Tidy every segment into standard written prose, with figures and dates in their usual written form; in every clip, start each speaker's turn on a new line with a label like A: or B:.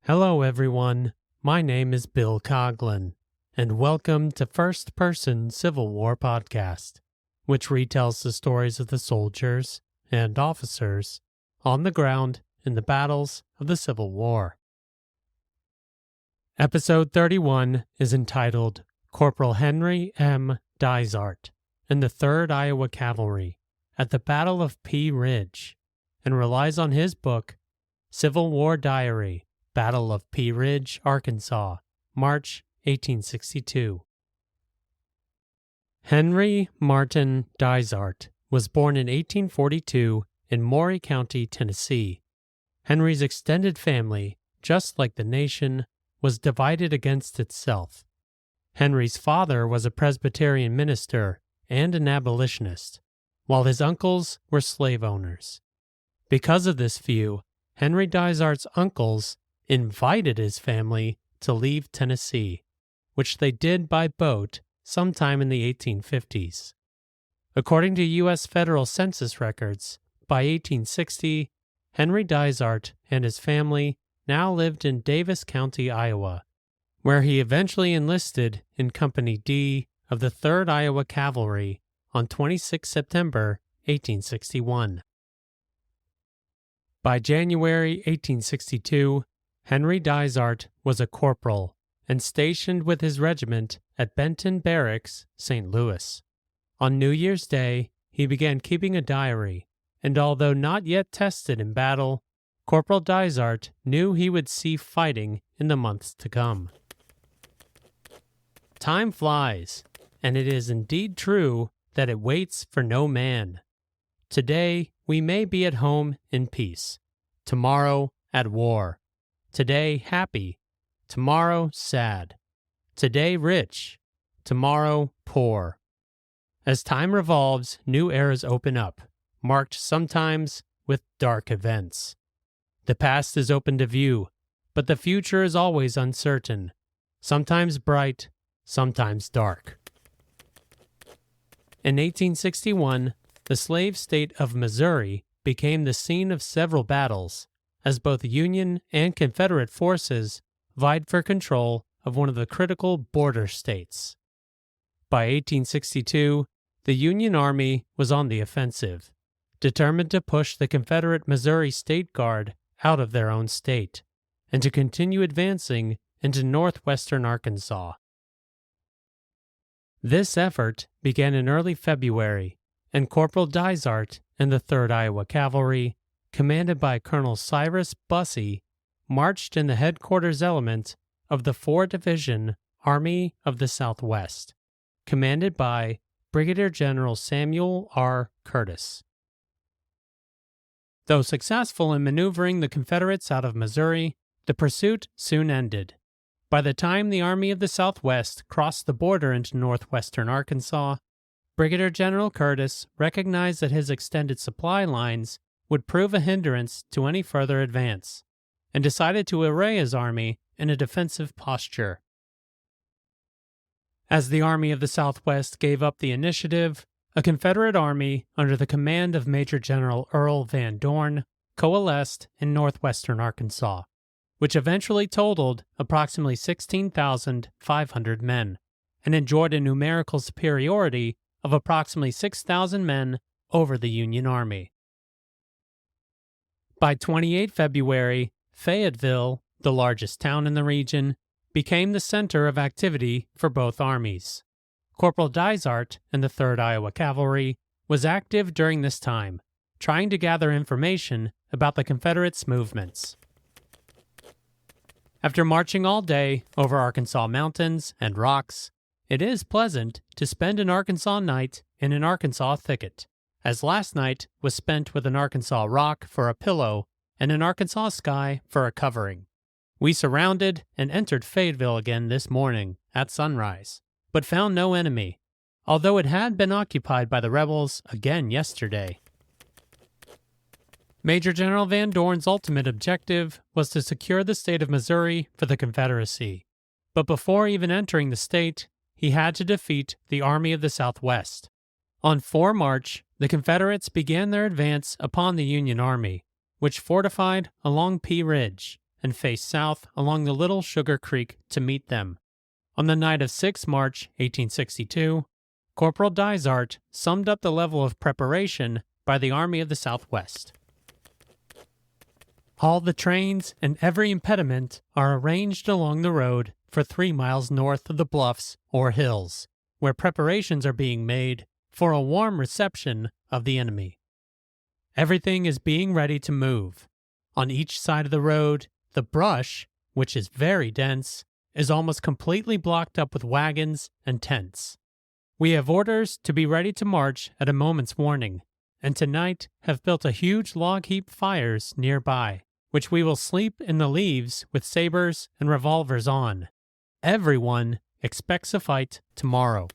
A: Hello everyone, my name is Bill Coughlin, and welcome to First Person Civil War Podcast, which retells the stories of the soldiers and officers on the ground in the battles of the Civil War. Episode 31 is entitled Corporal Henry M. Dysart and the 3rd Iowa Cavalry at the Battle of Pea Ridge, and relies on his book, Civil War Diary, Battle of Pea Ridge, Arkansas, March 1862. Henry Martin Dysart was born in 1842 in Maury County, Tennessee. Henry's extended family, just like the nation, was divided against itself. Henry's father was a Presbyterian minister and an abolitionist, while his uncles were slave owners. Because of this view, Henry Dysart's uncles invited his family to leave Tennessee, which they did by boat sometime in the 1850s. According to U.S. federal census records, by 1860, Henry Dysart and his family now lived in Davis County, Iowa, where he eventually enlisted in Company D of the 3rd Iowa Cavalry on 26 September 1861. By January 1862, Henry Dysart was a corporal and stationed with his regiment at Benton Barracks, St. Louis. On New Year's Day, he began keeping a diary, and although not yet tested in battle, Corporal Dysart knew he would see fighting in the months to come. Time flies, and it is indeed true that it waits for no man. Today, we may be at home in peace, tomorrow at war. Today happy, tomorrow sad. Today rich, tomorrow poor. As time revolves, new eras open up, marked sometimes with dark events. The past is open to view, but the future is always uncertain, sometimes bright, sometimes dark. In 1861, the slave state of Missouri became the scene of several battles, as both Union and Confederate forces vied for control of one of the critical border states. By 1862, the Union Army was on the offensive, determined to push the Confederate Missouri State Guard out of their own state, and to continue advancing into northwestern Arkansas. This effort began in early February, and Corporal Dysart and the 3rd Iowa Cavalry, commanded by Colonel Cyrus Bussey, marched in the headquarters element of the 4th Division Army of the Southwest, commanded by Brigadier General Samuel R. Curtis. Though successful in maneuvering the Confederates out of Missouri, the pursuit soon ended. By the time the Army of the Southwest crossed the border into northwestern Arkansas, Brigadier General Curtis recognized that his extended supply lines would prove a hindrance to any further advance, and decided to array his army in a defensive posture. As the Army of the Southwest gave up the initiative, a Confederate army under the command of Major General Earl Van Dorn coalesced in northwestern Arkansas, which eventually totaled approximately 16,500 men, and enjoyed a numerical superiority of approximately 6,000 men over the Union Army. By 28 February, Fayetteville, the largest town in the region, became the center of activity for both armies. Corporal Dysart and the 3rd Iowa Cavalry was active during this time, trying to gather information about the Confederates' movements. After marching all day over Arkansas mountains and rocks, it is pleasant to spend an Arkansas night in an Arkansas thicket, as last night was spent with an Arkansas rock for a pillow and an Arkansas sky for a covering. We surrounded and entered Fayetteville again this morning at sunrise, but found no enemy, although it had been occupied by the rebels again yesterday. Major General Van Dorn's ultimate objective was to secure the state of Missouri for the Confederacy, but before even entering the state, he had to defeat the Army of the Southwest. On 4 March, the Confederates began their advance upon the Union Army, which fortified along Pea Ridge and faced south along the Little Sugar Creek to meet them. On the night of 6 March 1862, Corporal Dysart summed up the level of preparation by the Army of the Southwest. All the trains and every impediment are arranged along the road for 3 miles north of the bluffs or hills, where preparations are being made for a warm reception of the enemy. Everything is being ready to move. On each side of the road, the brush, which is very dense, is almost completely blocked up with wagons and tents. We have orders to be ready to march at a moment's warning, and tonight have built a huge log heap fires nearby, which we will sleep in the leaves with sabers and revolvers on. Everyone expects a fight tomorrow.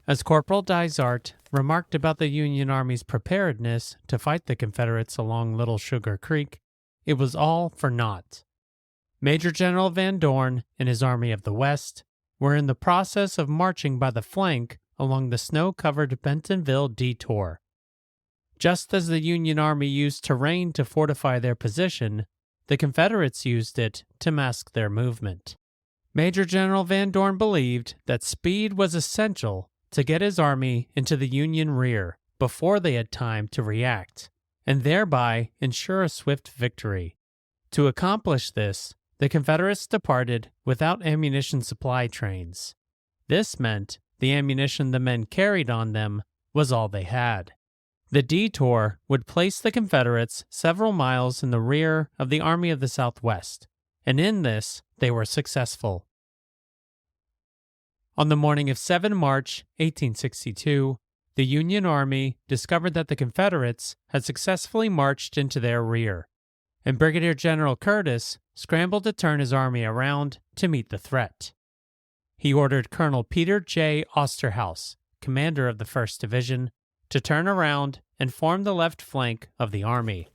A: As Corporal Dysart remarked about the Union Army's preparedness to fight the Confederates along Little Sugar Creek, it was all for naught. Major General Van Dorn and his Army of the West were in the process of marching by the flank along the snow-covered Bentonville Detour. Just as the Union Army used terrain to fortify their position, the Confederates used it to mask their movement. Major General Van Dorn believed that speed was essential to get his army into the Union rear before they had time to react, and thereby ensure a swift victory. To accomplish this, the Confederates departed without ammunition supply trains. This meant the ammunition the men carried on them was all they had. The detour would place the Confederates several miles in the rear of the Army of the Southwest, and in this they were successful. On the morning of 7 March 1862, the Union Army discovered that the Confederates had successfully marched into their rear, and Brigadier General Curtis scrambled to turn his army around to meet the threat. He ordered Colonel Peter J. Osterhaus, commander of the 1st Division, to turn around and form the left flank of the army.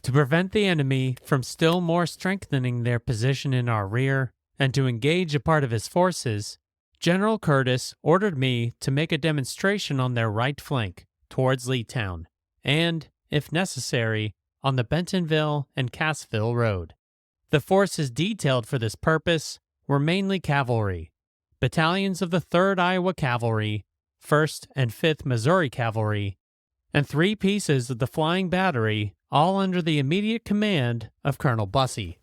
A: To prevent the enemy from still more strengthening their position in our rear, and to engage a part of his forces, General Curtis ordered me to make a demonstration on their right flank towards Leetown, and, if necessary, on the Bentonville and Cassville Road. The forces detailed for this purpose were mainly cavalry, battalions of the 3rd Iowa Cavalry, 1st and 5th Missouri Cavalry, and 3 pieces of the Flying Battery, all under the immediate command of Colonel Bussey.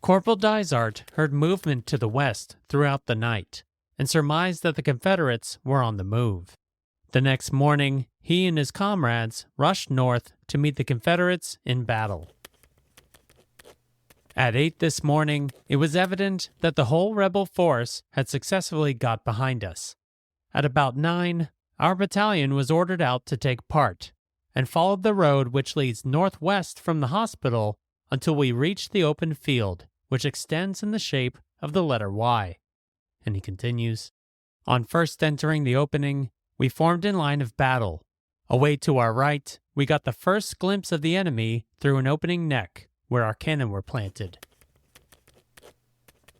A: Corporal Dysart heard movement to the west throughout the night and surmised that the Confederates were on the move. The next morning, he and his comrades rushed north to meet the Confederates in battle. At 8 this morning, it was evident that the whole rebel force had successfully got behind us. At about 9, our battalion was ordered out to take part, and followed the road which leads northwest from the hospital until we reached the open field, which extends in the shape of the letter Y. And he continues, on first entering the opening, we formed in line of battle. Away to our right, we got the first glimpse of the enemy through an opening neck where our cannon were planted.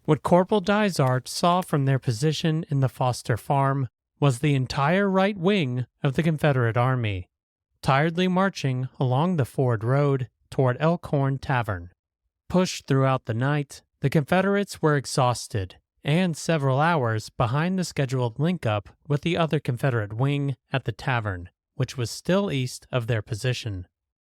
A: What Corporal Dysart saw from their position in the Foster Farm was the entire right wing of the Confederate Army, tiredly marching along the Ford Road toward Elkhorn Tavern. Pushed throughout the night, the Confederates were exhausted and several hours behind the scheduled link-up with the other Confederate wing at the tavern, which was still east of their position.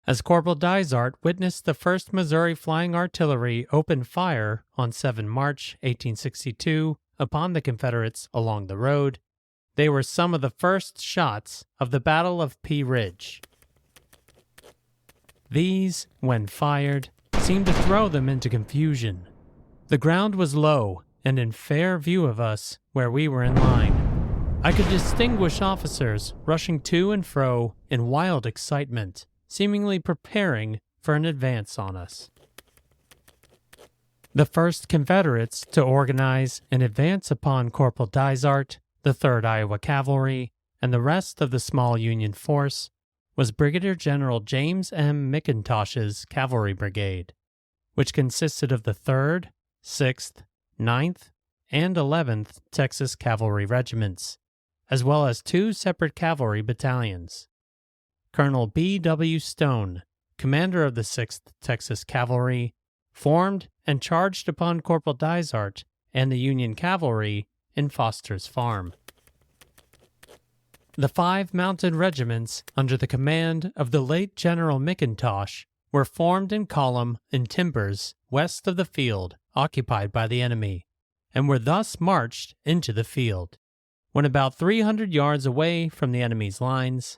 A: As Corporal Dysart witnessed the 1st Missouri Flying Artillery open fire on 7 March 1862 upon the Confederates along the road, they were some of the first shots of the Battle of Pea Ridge. These, when fired, seemed to throw them into confusion. The ground was low and in fair view of us where we were in line. I could distinguish officers rushing to and fro in wild excitement, seemingly preparing for an advance on us. The first Confederates to organize an advance upon Corporal Dysart, the 3rd Iowa Cavalry, and the rest of the small Union force was Brigadier General James M. McIntosh's Cavalry Brigade, which consisted of the 3rd, 6th, 9th, and 11th Texas Cavalry Regiments, as well as 2 separate cavalry battalions. Colonel B. W. Stone, commander of the 6th Texas Cavalry, formed and charged upon Corporal Dysart and the Union Cavalry in Foster's Farm. The 5 mounted regiments under the command of the late General McIntosh were formed in column in timbers west of the field occupied by the enemy, and were thus marched into the field. When about 300 yards away from the enemy's lines,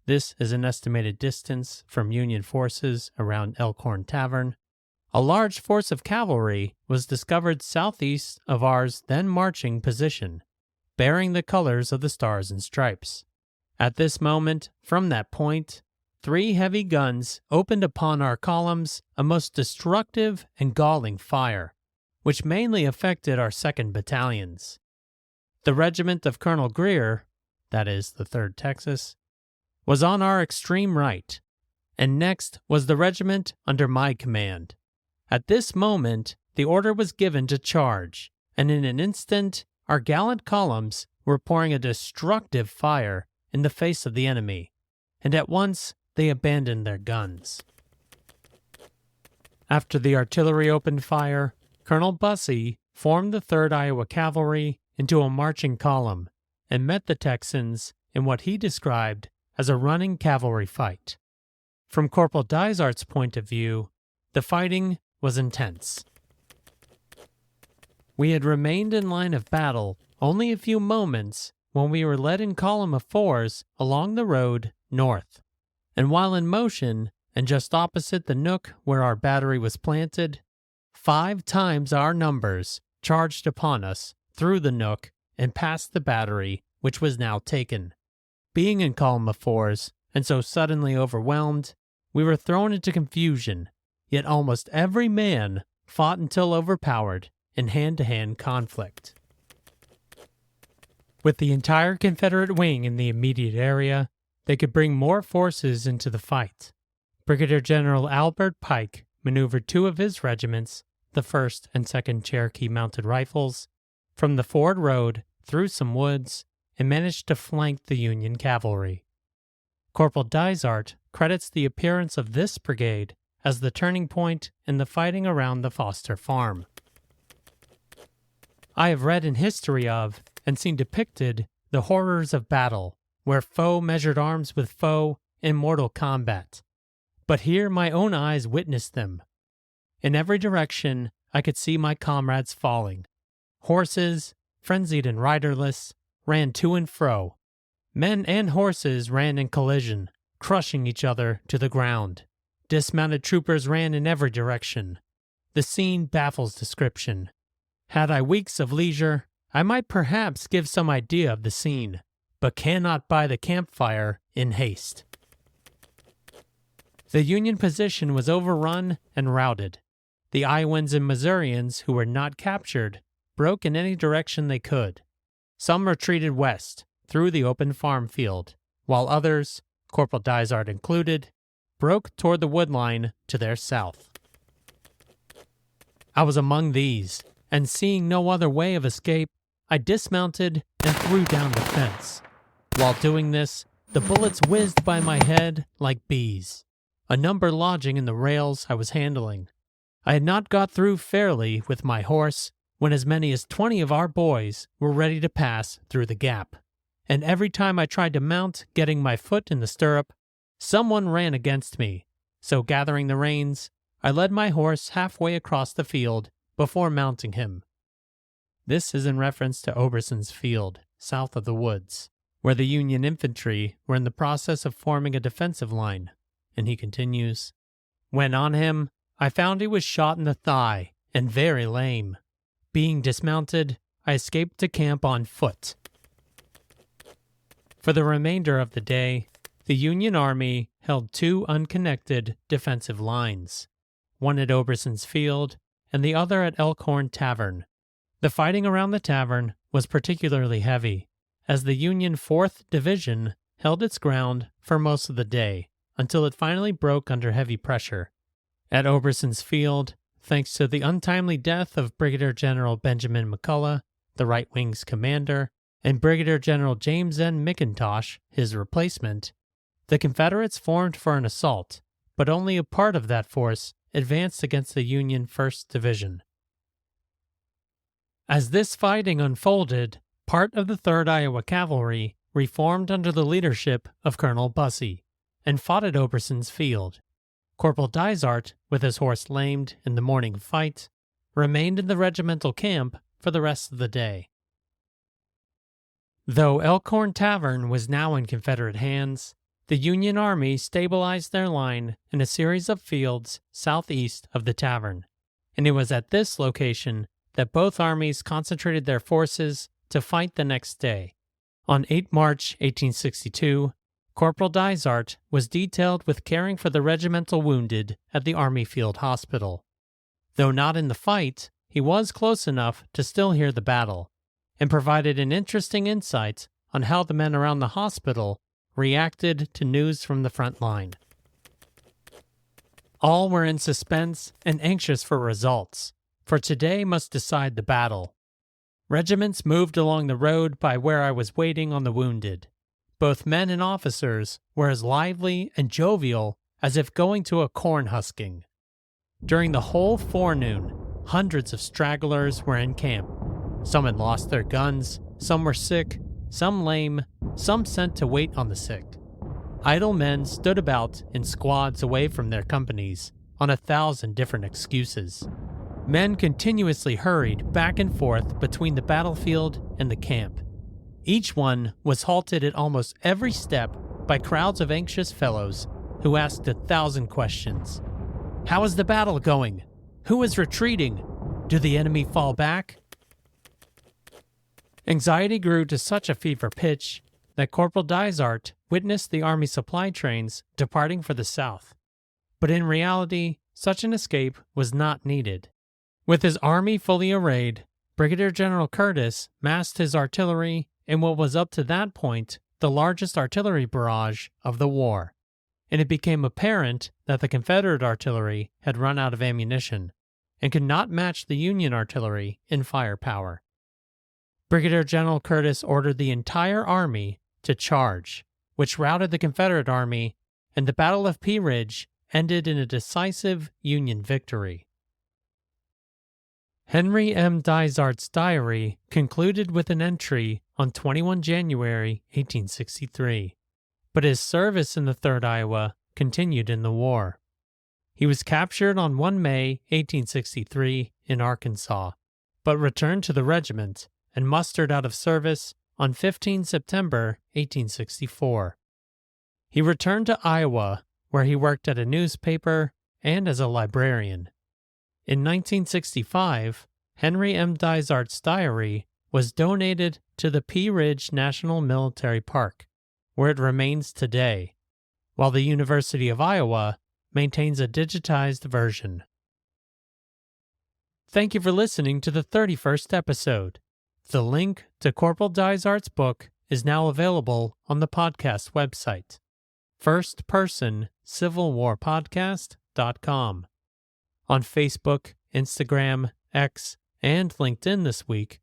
A: this is an estimated distance from Union forces around Elkhorn Tavern, a large force of cavalry was discovered southeast of ours then marching position, bearing the colors of the Stars and Stripes. At this moment, from that point, 3 heavy guns opened upon our columns a most destructive and galling fire, which mainly affected our 2nd battalions. The regiment of Colonel Greer, that is, the 3rd Texas, was on our extreme right, and next was the regiment under my command. At this moment, the order was given to charge, and in an instant, our gallant columns were pouring a destructive fire in the face of the enemy, and at once they abandoned their guns. After the artillery opened fire, Colonel Bussey formed the 3rd Iowa Cavalry into a marching column and met the Texans in what he described as a running cavalry fight. From Corporal Dysart's point of view, the fighting was intense. We had remained in line of battle only a few moments when we were led in column of 4s along the road north, and while in motion and just opposite the nook where our battery was planted, 5 times our numbers charged upon us through the nook and past the battery, which was now taken. Being in column of 4s and so suddenly overwhelmed, we were thrown into confusion, yet almost every man fought until overpowered in hand-to-hand conflict. With the entire Confederate wing in the immediate area, they could bring more forces into the fight. Brigadier General Albert Pike maneuvered 2 of his regiments, the 1st and 2nd Cherokee Mounted Rifles, from the Ford Road through some woods and managed to flank the Union Cavalry. Corporal Dysart credits the appearance of this brigade as the turning point in the fighting around the Foster Farm. I have read in history of and seen depicted the horrors of battle, where foe measured arms with foe in mortal combat. But here my own eyes witnessed them. In every direction I could see my comrades falling. Horses, frenzied and riderless, ran to and fro. Men and horses ran in collision, crushing each other to the ground. Dismounted troopers ran in every direction. The scene baffles description. Had I weeks of leisure, I might perhaps give some idea of the scene, but cannot buy the campfire in haste. The Union position was overrun and routed. The Iowans and Missourians who were not captured broke in any direction they could. Some retreated west through the open farm field, while others, Corporal Dysart included, broke toward the woodline to their south. I was among these, and seeing no other way of escape, I dismounted and threw down the fence. While doing this, the bullets whizzed by my head like bees, a number lodging in the rails I was handling. I had not got through fairly with my horse when as many as 20 of our boys were ready to pass through the gap, and every time I tried to mount, getting my foot in the stirrup, someone ran against me. So gathering the reins, I led my horse halfway across the field before mounting him. This is in reference to Oberson's Field, south of the woods, where the Union infantry were in the process of forming a defensive line, and he continues, "When on him, I found he was shot in the thigh and very lame. Being dismounted, I escaped to camp on foot." For the remainder of the day, the Union Army held 2 unconnected defensive lines, one at Oberson's Field and the other at Elkhorn Tavern. The fighting around the tavern was particularly heavy, as the Union 4th Division held its ground for most of the day, until it finally broke under heavy pressure. At Oberson's Field, thanks to the untimely death of Brigadier General Benjamin McCullough, the Right Wing's commander, and Brigadier General James N. McIntosh, his replacement, The Confederates formed for an assault, but only a part of that force advanced against the Union 1st Division. As this fighting unfolded, part of the 3rd Iowa Cavalry reformed under the leadership of Colonel Bussey and fought at Oberson's Field. Corporal Dysart, with his horse lamed in the morning fight, remained in the regimental camp for the rest of the day. Though Elkhorn Tavern was now in Confederate hands, the Union Army stabilized their line in a series of fields southeast of the tavern, and it was at this location that both armies concentrated their forces to fight the next day. On 8 March 1862, Corporal Dysart was detailed with caring for the regimental wounded at the Army Field Hospital. Though not in the fight, he was close enough to still hear the battle, and provided an interesting insight on how the men around the hospital reacted to news from the front line. All were in suspense and anxious for results, for today must decide the battle. Regiments moved along the road by where I was waiting on the wounded. Both men and officers were as lively and jovial as if going to a corn husking. During the whole forenoon, hundreds of stragglers were in camp. Some had lost their guns, some were sick, some lame, some sent to wait on the sick. Idle men stood about in squads away from their companies on 1,000 different excuses. Men continuously hurried back and forth between the battlefield and the camp. Each one was halted at almost every step by crowds of anxious fellows who asked 1,000 questions. How is the battle going? Who is retreating? Do the enemy fall back? Anxiety grew to such a fever pitch that Corporal Dysart witnessed the Army supply trains departing for the south. But in reality, such an escape was not needed. With his army fully arrayed, Brigadier General Curtis massed his artillery in what was up to that point the largest artillery barrage of the war, and it became apparent that the Confederate artillery had run out of ammunition and could not match the Union artillery in firepower. Brigadier General Curtis ordered the entire army to charge, which routed the Confederate army, and the Battle of Pea Ridge ended in a decisive Union victory. Henry M. Dysart's diary concluded with an entry on 21 January 1863, but his service in the 3rd Iowa continued in the war. He was captured on 1 May 1863 in Arkansas, but returned to the regiment and mustered out of service on 15 September 1864. He returned to Iowa, where he worked at a newspaper and as a librarian. In 1965, Henry M. Dysart's diary was donated to the Pea Ridge National Military Park, where it remains today, while the University of Iowa maintains a digitized version. Thank you for listening to the 31st episode. The link to Corporal Dysart's book is now available on the podcast website, firstpersoncivilwarpodcast.com. On Facebook, Instagram, X, and LinkedIn this week,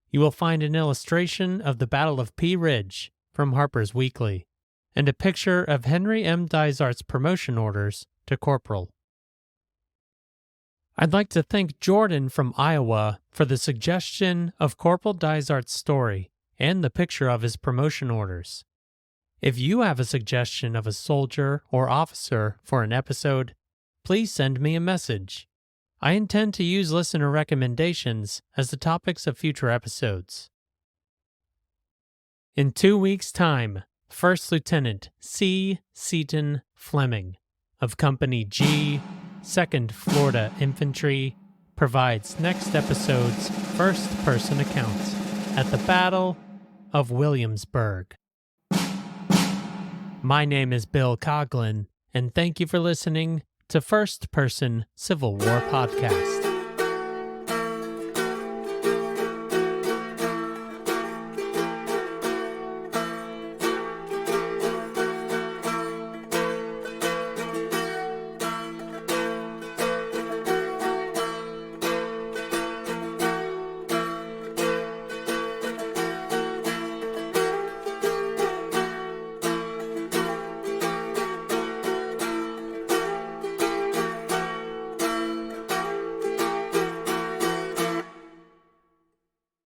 A: you will find an illustration of the Battle of Pea Ridge from Harper's Weekly and a picture of Henry M. Dysart's promotion orders to corporal. I'd like to thank Jordan from Iowa for the suggestion of Corporal Dysart's story and the picture of his promotion orders. If you have a suggestion of a soldier or officer for an episode, please send me a message. I intend to use listener recommendations as the topics of future episodes. In 2 weeks' time, First Lieutenant C. Seaton Fleming of Company G, 2nd Florida Infantry, provides next episode's first-person account at the Battle of Williamsburg. My name is Bill Coughlin, and thank you for listening to First Person Civil War Podcast.